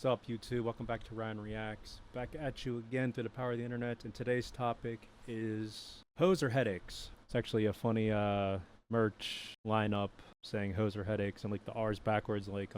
What's up, YouTube? Welcome back to RyanREAX. Back at you again through the power of the internet, and today's topic is hoes or headaches. It's actually a funny merch lineup saying hoes or headaches, and like the R's backwards, like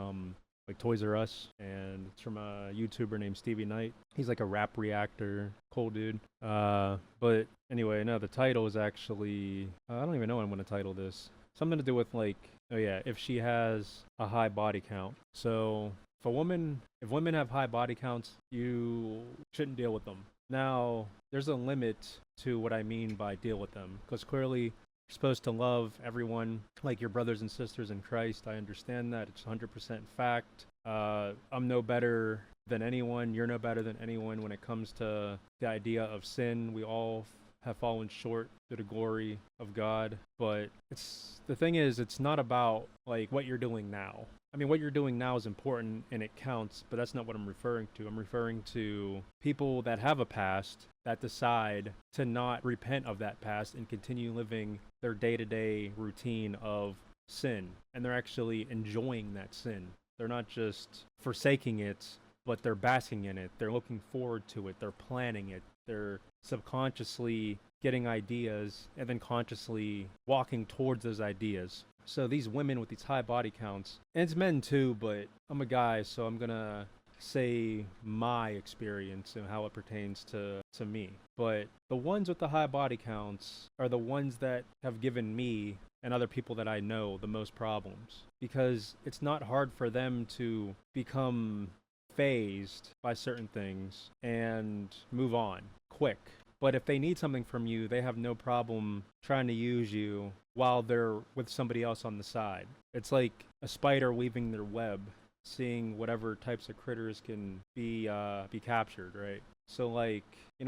Toys R Us, and it's from a YouTuber named Stevie Knight. He's like a rap reactor, cool dude. But anyway, no, the title is actually I don't even know what I'm gonna title this. Something to do with like, oh yeah, if she has a high body count. So if women have high body counts, you shouldn't deal with them. Now, there's a limit to what I mean by deal with them, because clearly you're supposed to love everyone like your brothers and sisters in Christ. I understand that. It's 100% fact. I'm no better than anyone. You're no better than anyone when it comes to the idea of sin. We all have fallen short to the glory of God. But the thing is, it's not about like what you're doing now. I mean, what you're doing now is important and it counts, but that's not what I'm referring to. I'm referring to people that have a past that decide to not repent of that past and continue living their day-to-day routine of sin. And they're actually enjoying that sin. They're not just forsaking it, but they're basking in it. They're looking forward to it. They're planning it. They're subconsciously getting ideas and then consciously walking towards those ideas. So these women with these high body counts, and it's men too, but I'm a guy, so I'm gonna say my experience and how it pertains to me. But the ones with the high body counts are the ones that have given me and other people that I know the most problems, because it's not hard for them to become phased by certain things and move on quick. But if they need something from you, they have no problem trying to use you while they're with somebody else on the side. It's like a spider weaving their web, seeing whatever types of critters can be captured, right? So like,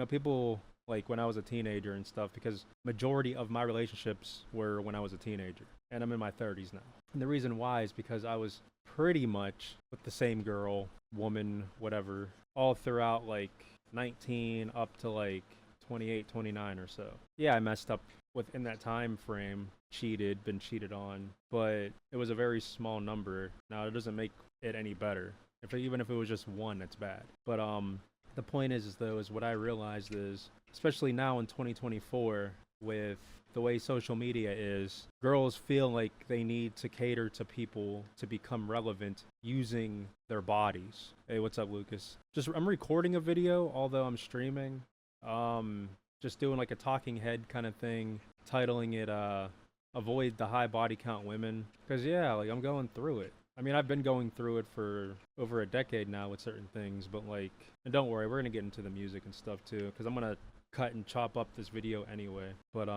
people like when I was a teenager and stuff, because majority of my relationships were when I was a teenager, and I'm in my 30s now. And the reason why is because I was pretty much with the same girl, woman, whatever, all throughout like 19 up to like 28, 29 or so. Yeah, I messed up within that time frame, been cheated on, but it was a very small number. Now, it doesn't make it any better. Even if it was just one, that's bad. But the point is what I realized is, especially now in 2024, with the way social media is, girls feel like they need to cater to people to become relevant using their bodies. Hey, what's up, Lucas? I'm recording a video, although I'm streaming. Just doing like a talking head kind of thing, titling it avoid the high body count women, because yeah, like I'm going through it. I mean, I've been going through it for over a decade now with certain things, but like, and don't worry, we're gonna get into the music and stuff too, because I'm gonna cut and chop up this video anyway. But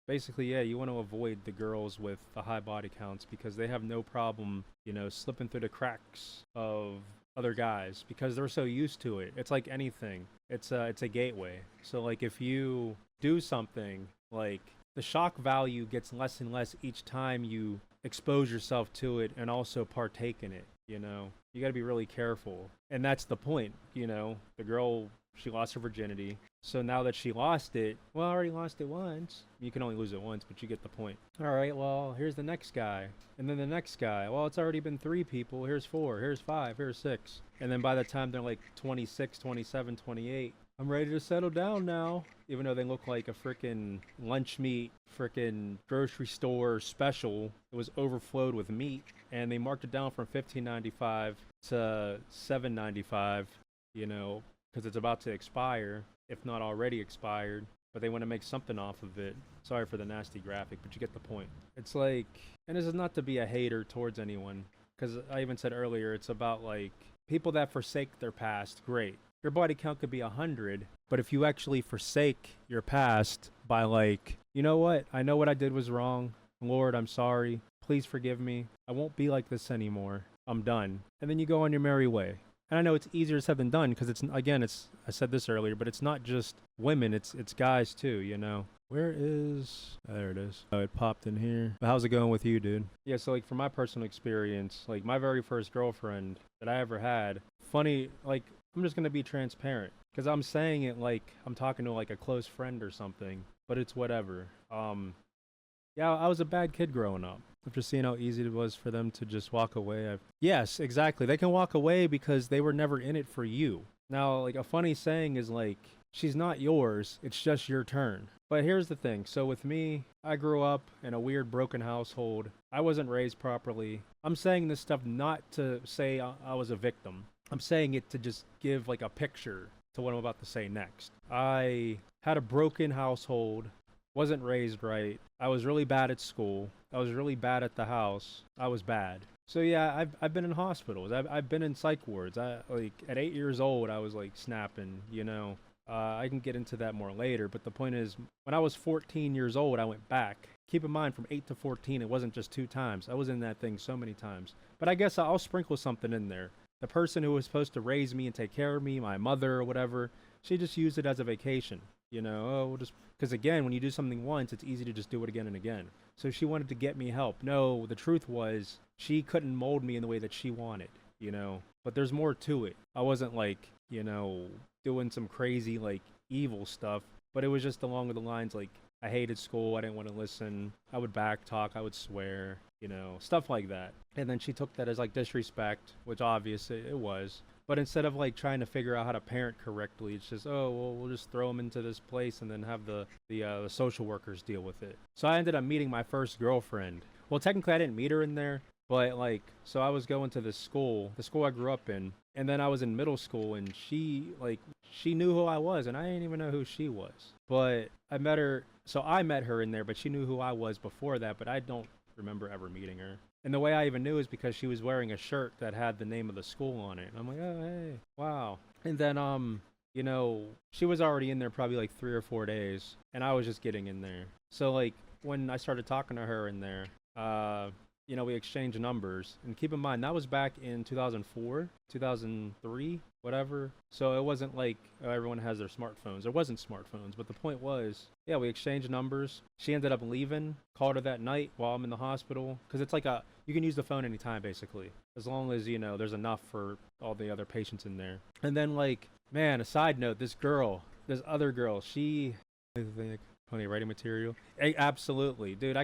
basically, yeah, you want to avoid the girls with the high body counts, because they have no problem, slipping through the cracks of other guys, because they're so used to it. It's like anything. It's a gateway. So like if you do something, like the shock value gets less and less each time you expose yourself to it and also partake in it. You got to be really careful. And that's the point. The girl, she lost her virginity. So now that she lost it, well, I already lost it once. You can only lose it once, but you get the point. All right, well, here's the next guy. And then the next guy. Well, it's already been 3 people. Here's 4. Here's 5. Here's 6. And then by the time they're like 26, 27, 28, I'm ready to settle down now. Even though they look like a freaking lunch meat, freaking grocery store special. It was overflowed with meat. And they marked it down from $15.95 to $7.95, because it's about to expire, if not already expired, but they want to make something off of it. Sorry for the nasty graphic, but you get the point. It's like, and this is not to be a hater towards anyone, because I even said earlier, it's about like people that forsake their past. Great. Your body count could be 100, but if you actually forsake your past by like, you know what? I know what I did was wrong. Lord, I'm sorry. Please forgive me. I won't be like this anymore. I'm done. And then you go on your merry way. And I know it's easier said than done, because I said this earlier, but it's not just women, it's guys too, Where is, there it is. Oh, it popped in here. But how's it going with you, dude? Yeah, so like from my personal experience, like my very first girlfriend that I ever had, funny, like I'm just going to be transparent, because I'm saying it like I'm talking to like a close friend or something, but it's whatever. Yeah, I was a bad kid growing up. after seeing how easy it was for them to just walk away. Yes, exactly. They can walk away because they were never in it for you. Now, like a funny saying is like, she's not yours, it's just your turn. But here's the thing. So with me, I grew up in a weird broken household. I wasn't raised properly. I'm saying this stuff not to say I was a victim. I'm saying it to just give like a picture to what I'm about to say next. I had a broken household, wasn't raised right. I was really bad at school. I was really bad at the house. I was bad. So yeah, I've been in hospitals. I've been in psych wards. Like at 8 years old, I was like snapping, you know. I can get into that more later, but the point is, when I was 14 years old, I went back. Keep in mind, from 8 to 14, it wasn't just 2 times. I was in that thing so many times. But I guess I'll sprinkle something in there. The person who was supposed to raise me and take care of me, my mother or whatever, she just used it as a vacation. You know, oh, we'll just, because again, when you do something once, it's easy to just do it again and again. So she wanted to get me help. No, the truth was, she couldn't mold me in the way that she wanted, you know. But there's more to it. I wasn't like, you know, doing some crazy like evil stuff, but it was just along the lines like, I hated school, I didn't want to listen, I would back talk, I would swear, you know, stuff like that. And then she took that as like disrespect, which obviously it was. But instead of like trying to figure out how to parent correctly, it's just, oh, well, we'll just throw them into this place and then have the social workers deal with it. So I ended up meeting my first girlfriend. Well, technically I didn't meet her in there, but like, so I was going to this school, the school I grew up in, and then I was in middle school, and she knew who I was, and I didn't even know who she was. But I met her, so I met her in there, but she knew who I was before that, but I don't remember ever meeting her. And the way I even knew is because she was wearing a shirt that had the name of the school on it. And I'm like, oh, hey, wow. And then, you know, she was already in there probably like 3 or 4 days, and I was just getting in there. So like, when I started talking to her in there, you know, we exchanged numbers. And keep in mind, that was back in 2004, 2003, whatever. So it wasn't like everyone has their smartphones. There wasn't smartphones. But the point was, yeah, we exchanged numbers. She ended up leaving. Called her that night while I'm in the hospital. Because it's like you can use the phone anytime, basically. As long as, you know, there's enough for all the other patients in there. And then, like, man, a side note, this other girl, she, I think, funny writing material. Absolutely. Dude,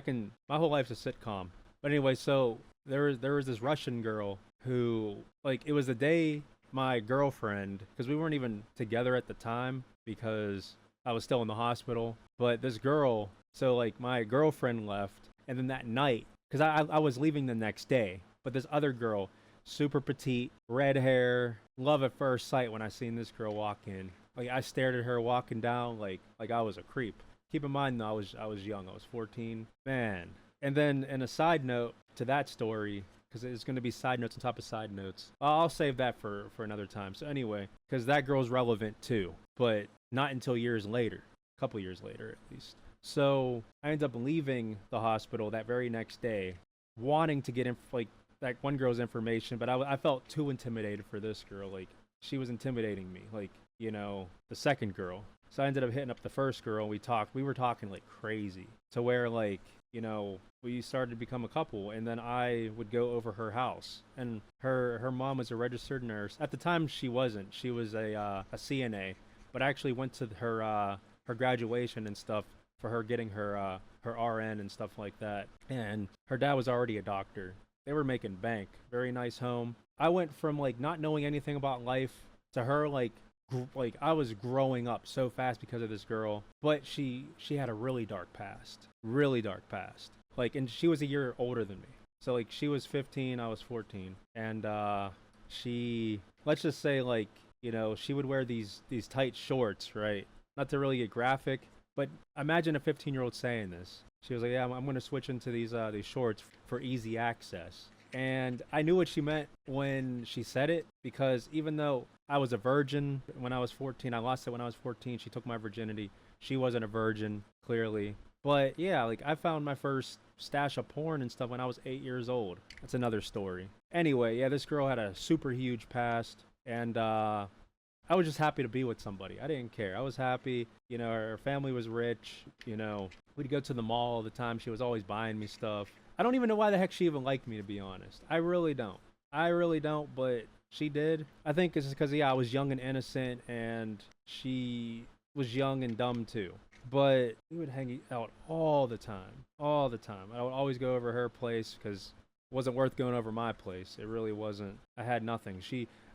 my whole life's a sitcom. But anyway, so there was this Russian girl who, like, it was the day my girlfriend, because we weren't even together at the time because I was still in the hospital. But this girl, so like my girlfriend left, and then that night, because I was leaving the next day, but this other girl, super petite, red hair, love at first sight when I seen this girl walk in. Like I stared at her walking down like I was a creep. Keep in mind though, I was young, I was 14, man. And then, in a side note to that story, because it's going to be side notes on top of side notes, I'll save that for another time. So anyway, because that girl's relevant too, but not until years later, a couple years later at least. So I ended up leaving the hospital that very next day, wanting to get like that one girl's information, but I felt too intimidated for this girl. Like, she was intimidating me, like, you know, the second girl. So I ended up hitting up the first girl, and we were talking like crazy, to where like, you know, we started to become a couple, and then I would go over her house, and her mom was a registered nurse. At the time, she wasn't. She was a CNA, but I actually went to her graduation and stuff for her getting her RN and stuff like that. And her dad was already a doctor. They were making bank. Very nice home. I went from like not knowing anything about life to her like I was growing up so fast because of this girl, but she had a really dark past. Like, and she was a year older than me. So like, she was 15, I was 14, and she, let's just say, like, you know, she would wear these tight shorts, right? Not to really get graphic, but imagine a 15-year-old saying this. She was like, yeah, I'm going to switch into these shorts for easy access. And I knew what she meant when she said it, because even though I was a virgin when I was 14, I lost it when I was 14, she took my virginity. She wasn't a virgin, clearly. But yeah, like, I found my first stash of porn and stuff when I was 8 years old. That's another story. Anyway, yeah, this girl had a super huge past, and I was just happy to be with somebody. I didn't care. I was happy. You know, her family was rich. You know, we'd go to the mall all the time. She was always buying me stuff. I don't even know why the heck she even liked me, to be honest. I really don't, but she did. I think it's because, yeah, I was young and innocent, and she was young and dumb too. But we would hang out all the time, all the time. I would always go over her place because it wasn't worth going over my place. It really wasn't. I had nothing.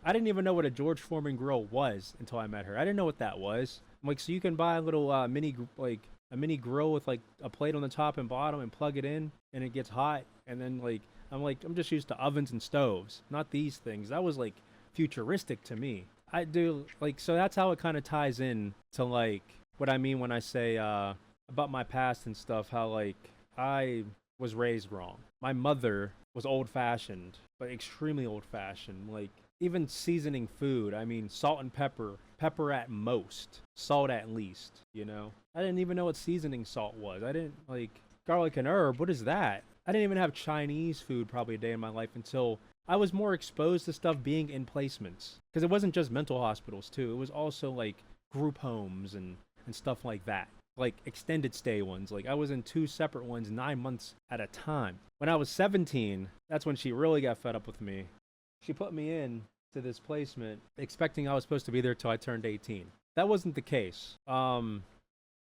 I didn't even know what a George Foreman grill was until I met her. I didn't know what that was. I'm like, so you can buy a little a mini grill with like a plate on the top and bottom and plug it in and it gets hot. And then I'm just used to ovens and stoves, not these things. That was like futuristic to me. I do like, so that's how it kind of ties in to like what I mean when I say about my past and stuff, how like I was raised wrong. My mother was old fashioned, but extremely old fashioned. Like even seasoning food, I mean salt and pepper at most, salt at least, you know? I didn't even know what seasoning salt was. I didn't like garlic and herb, what is that? I didn't even have Chinese food probably a day in my life until I was more exposed to stuff being in placements. Because it wasn't just mental hospitals too. It was also like group homes and stuff like that. Like extended stay ones. Like I was in 2 separate ones 9 months at a time. When I was 17, that's when she really got fed up with me. She put me in to this placement expecting I was supposed to be there till I turned 18. That wasn't the case. I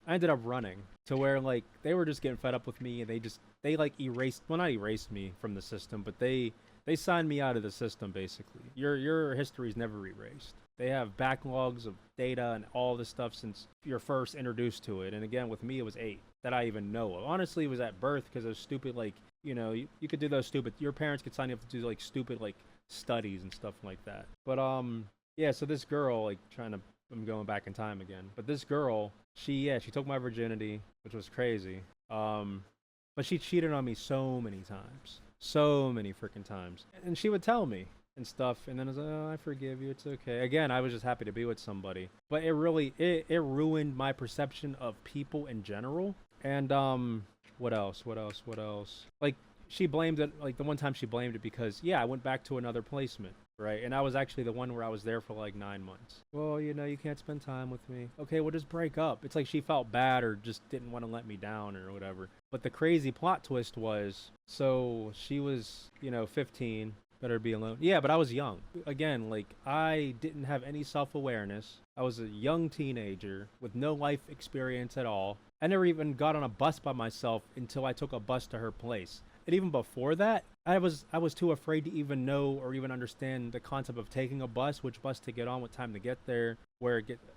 ended up running to where like they were just getting fed up with me and they like not erased me from the system, but they signed me out of the system basically. Your history's never erased. They have backlogs of data and all this stuff since you're first introduced to it. And again, with me, it was 8 that I even know of. Honestly, it was at birth because it was stupid, like, you know, you could do those stupid, your parents could sign you up to do like stupid, like studies and stuff like that. But, yeah, so this girl, like I'm going back in time again. But this girl, she took my virginity, which was crazy. But she cheated on me so many times. So many freaking times. And she would tell me and stuff, and then I was like, oh, I forgive you, it's okay. Again, I was just happy to be with somebody. But it really, it ruined my perception of people in general. And, what else? Like, she blamed it, like, the one time she blamed it because, yeah, I went back to another placement, right? And I was actually the one where I was there for, like, 9 months. Well, you know, you can't spend time with me. Okay, well, just break up. It's like she felt bad or just didn't want to let me down or whatever. But the crazy plot twist was, so she was, you know, 15, better be alone. Yeah, but I was young. Again, like, I didn't have any self-awareness. I was a young teenager with no life experience at all. I never even got on a bus by myself until I took a bus to her place. And even before that, I was too afraid to even know or even understand the concept of taking a bus, which bus to get on, what time to get there,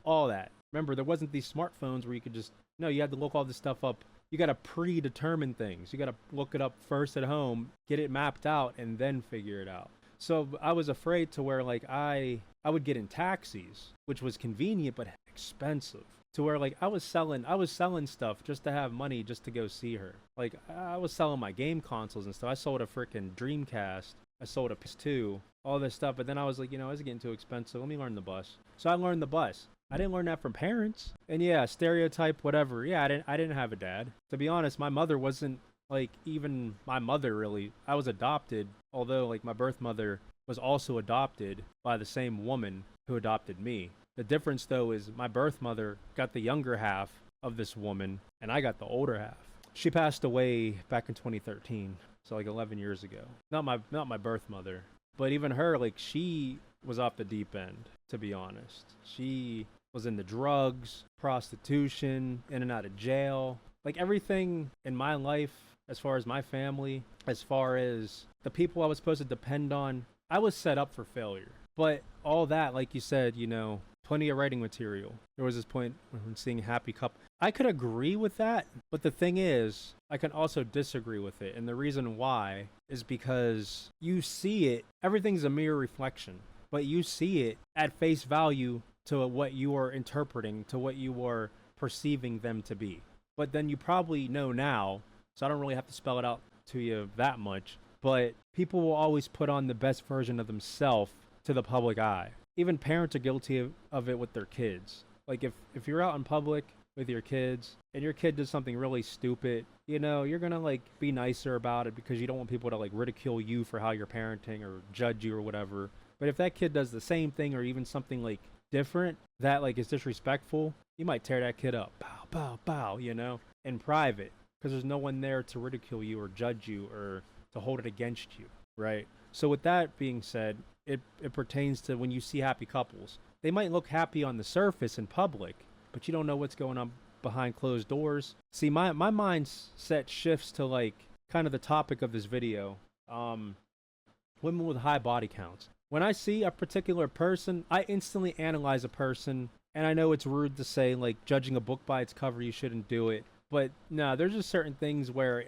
all that. Remember, there wasn't these smartphones where you could just, no, you had to look all this stuff up. You got to predetermine things. You got to look it up first at home, get it mapped out, and then figure it out. So I was afraid to where, like, I would get in taxis, which was convenient but expensive. To where, like, I was selling stuff just to have money just to go see her. Like, I was selling my game consoles and stuff. I sold a freaking Dreamcast. I sold a PS2, all this stuff. But then I was like, you know, it's getting too expensive. Let me learn the bus. So I learned the bus. I didn't learn that from parents. And yeah, stereotype, whatever. Yeah, I didn't have a dad. To be honest, my mother wasn't, like, even my mother, really. I was adopted, although, like, my birth mother was also adopted by the same woman who adopted me. The difference, though, is my birth mother got the younger half of this woman, and I got the older half. She passed away back in 2013, so like 11 years ago. Not my birth mother, but even her, like, she was off the deep end, to be honest. She was into drugs, prostitution, in and out of jail. Like, everything in my life, as far as my family, as far as the people I was supposed to depend on, I was set up for failure. But all that, like you said, you know, plenty of writing material. There was this point when seeing Happy Couple. I could agree with that, but the thing is, I can also disagree with it. And the reason why is because you see it, everything's a mere reflection, but you see it at face value to what you are interpreting, to what you are perceiving them to be. But then you probably know now, so I don't really have to spell it out to you that much, but people will always put on the best version of themselves to the public eye. Even parents are guilty of it with their kids. Like, if you're out in public with your kids and your kid does something really stupid, you know, you're gonna, like, be nicer about it because you don't want people to, like, ridicule you for how you're parenting or judge you or whatever. But if that kid does the same thing or even something, like, different that, like, is disrespectful, you might tear that kid up. Pow, pow, pow, you know, in private, because there's no one there to ridicule you or judge you or to hold it against you, right? So with that being said, it pertains to when you see happy couples. They might look happy on the surface in public, but you don't know what's going on behind closed doors. See, my mindset shifts to like kind of the topic of this video. Women with high body counts. When I see a particular person, I instantly analyze a person, and I know it's rude to say like judging a book by its cover, you shouldn't do it. But no, there's just certain things where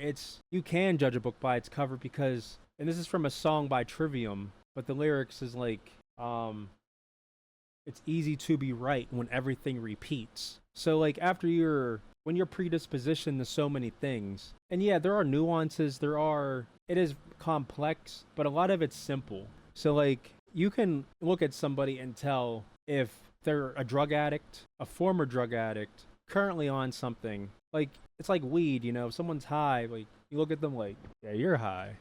you can judge a book by its cover because, and this is from a song by Trivium, but the lyrics is like, it's easy to be right when everything repeats. So like when you're predispositioned to so many things, and yeah, there are nuances, it is complex, but a lot of it's simple. So like you can look at somebody and tell if they're a drug addict, a former drug addict, currently on something. Like it's like weed, if someone's high, like you look at them like, yeah, you're high.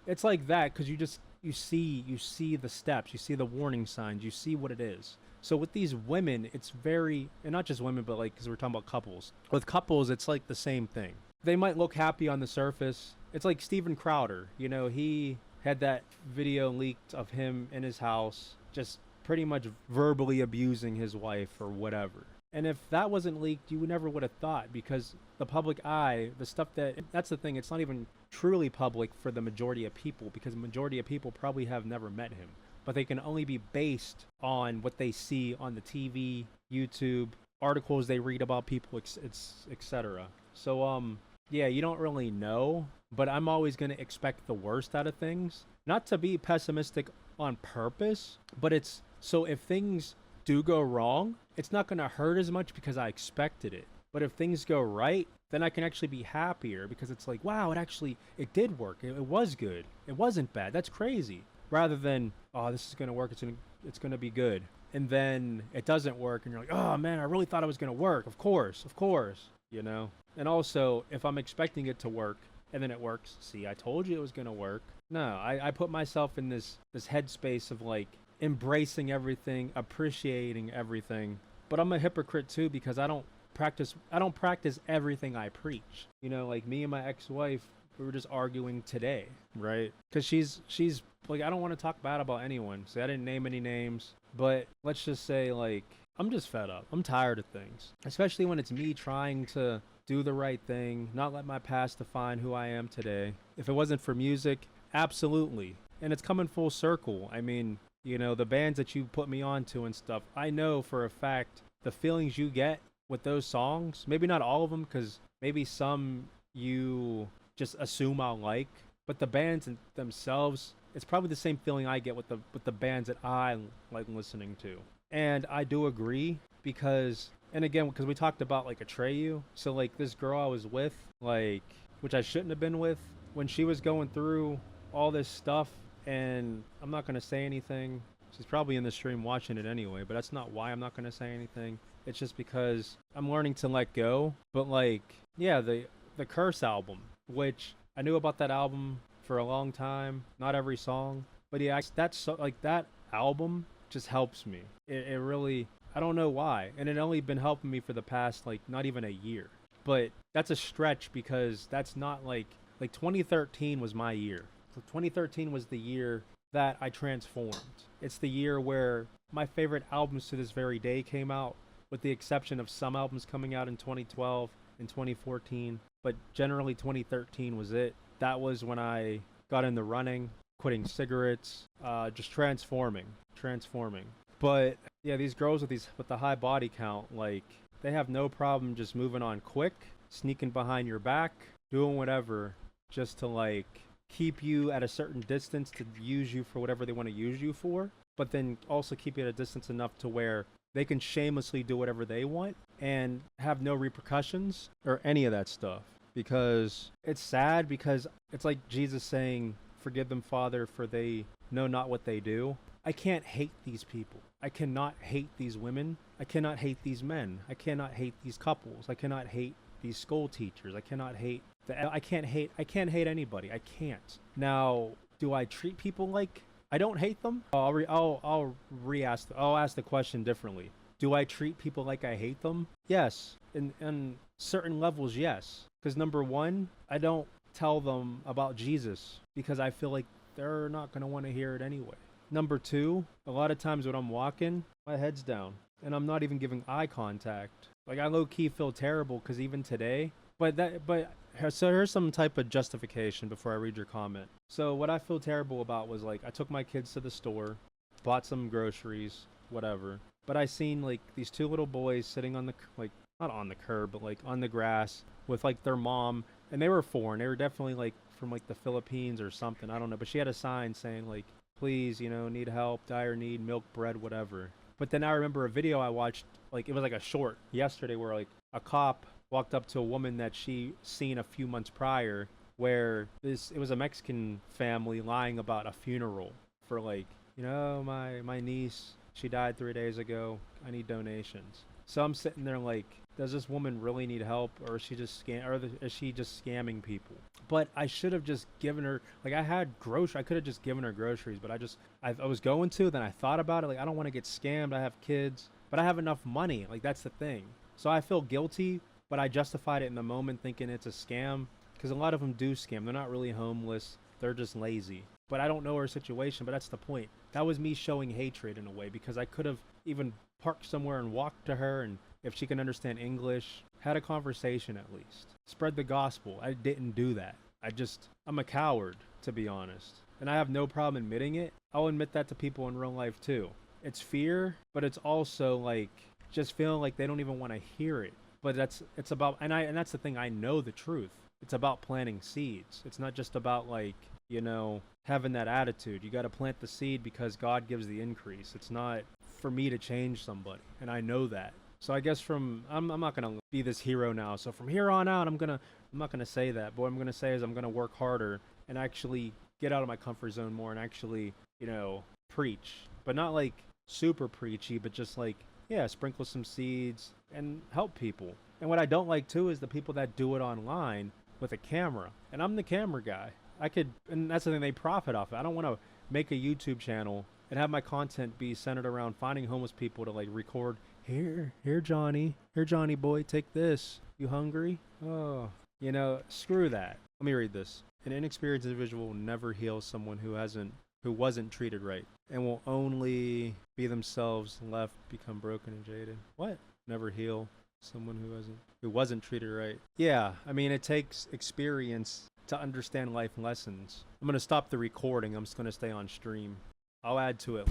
It's like that because you see the steps, you see the warning signs, you see what it is. So with these women, it's very, and not just women, but like, because we're talking about couples. With couples, it's like the same thing. They might look happy on the surface. It's like Steven Crowder, he had that video leaked of him in his house, just pretty much verbally abusing his wife or whatever. And if that wasn't leaked, you never would have thought, because the public eye, that's the thing, it's not even truly public for the majority of people, because the majority of people probably have never met him. But they can only be based on what they see on the TV, YouTube, articles they read about people, etc. So, yeah, you don't really know, but I'm always going to expect the worst out of things. Not to be pessimistic on purpose, but so if things do go wrong, it's not going to hurt as much because I expected it. But if things go right, then I can actually be happier because it's like, wow, it did work. It was good. It wasn't bad. That's crazy. Rather than, oh, this is going to work. It's going to be good. And then it doesn't work. And you're like, oh man, I really thought it was going to work. Of course. And also if I'm expecting it to work and then it works, see, I told you it was going to work. No, I put myself in this headspace of like, embracing everything, appreciating everything. But I'm a hypocrite too because I don't practice everything I preach. Like me and my ex-wife, we were just arguing today, right? Because she's like, I don't want to talk bad about anyone. So I didn't name any names, but let's just say like, I'm just fed up. I'm tired of things, especially when it's me trying to do the right thing, not let my past define who I am today. If it wasn't for music, absolutely. And it's coming full circle. I mean, the bands that you put me onto and stuff, I know for a fact the feelings you get with those songs, maybe not all of them, because maybe some you just assume I'll like, but the bands themselves, it's probably the same feeling I get with the bands that I like listening to. And I do agree because we talked about like Atreyu. So like this girl I was with, like, which I shouldn't have been with, when she was going through all this stuff, and I'm not going to say anything. She's probably in the stream watching it anyway, but that's not why I'm not going to say anything. It's just because I'm learning to let go. But like, yeah, the Curse album, which I knew about that album for a long time, not every song, but yeah, that album just helps me. It really, I don't know why. And it only been helping me for the past, like, not even a year. But that's a stretch because that's not like 2013 was my year. So 2013 was the year that I transformed. It's the year where my favorite albums to this very day came out, with the exception of some albums coming out in 2012 and 2014. But generally 2013 was it. That was when I got in the running, quitting cigarettes, just transforming. But yeah, these girls with the high body count, like, they have no problem just moving on quick, sneaking behind your back, doing whatever just to like keep you at a certain distance to use you for whatever they want to use you for, but then also keep you at a distance enough to where they can shamelessly do whatever they want and have no repercussions or any of that stuff. Because it's sad, because it's like Jesus saying, forgive them, Father, for they know not what they do. I can't hate these people. I cannot hate these women. I cannot hate these men. I cannot hate these couples. I cannot hate these school teachers. I cannot hate I can't hate anybody. I can't. Now, do I treat people like I don't hate them? I'll ask the question differently. Do I treat people like I hate them? Yes. In certain levels, yes. Because number one, I don't tell them about Jesus because I feel like they're not going to want to hear it anyway. Number two, a lot of times when I'm walking, my head's down and I'm not even giving eye contact Like I low key feel terrible because even today, so here's some type of justification before I read your comment. So what I feel terrible about was like I took my kids to the store, bought some groceries, whatever. But I seen like these two little boys sitting on the like not on the curb, but like on the grass with like their mom, and they were foreign. They were definitely like from like the Philippines or something. I don't know, but she had a sign saying like, "Please, need help, dire need, milk, bread, whatever." But then I remember a video I watched, like it was like a short yesterday, where like a cop walked up to a woman that she seen a few months prior, where it was a Mexican family lying about a funeral for like, my niece, she died 3 days ago. I need donations. So I'm sitting there like, does this woman really need help, or is she just is she just scamming people? But I should have just given her, like I could have just given her groceries, but I was going to, then I thought about it, like I don't want to get scammed. I have kids, but I have enough money. Like that's the thing. So I feel guilty, but I justified it in the moment thinking it's a scam, because a lot of them do scam. They're not really homeless. They're just lazy. But I don't know her situation, but that's the point. That was me showing hatred in a way, because I could have even parked somewhere and walked to her, and if she can understand English, had a conversation at least. Spread the gospel. I didn't do that. I'm a coward, to be honest. And I have no problem admitting it. I'll admit that to people in real life too. It's fear, but it's also like just feeling like they don't even want to hear it. But it's about, and that's the thing, I know the truth. It's about planting seeds. It's not just about like, having that attitude. You got to plant the seed because God gives the increase. It's not for me to change somebody, and I know that. So I guess I'm not gonna be this hero now. So from here on out, I'm not gonna say that. But what I'm gonna say is I'm gonna work harder and actually get out of my comfort zone more and actually, preach. But not like super preachy, but just like, yeah, sprinkle some seeds and help people. And what I don't like too is the people that do it online with a camera. And I'm the camera guy. And that's the thing, they profit off it. I don't want to make a YouTube channel and have my content be centered around finding homeless people to like record. Here Johnny boy, take this. You hungry? Oh, screw that. Let me read this. An inexperienced individual will never heal someone who wasn't treated right, and will only be themselves left become broken and jaded. What? Never heal someone who wasn't treated right. Yeah, I mean, it takes experience to understand life lessons. I'm going to stop the recording. I'm just going to stay on stream. I'll add to it.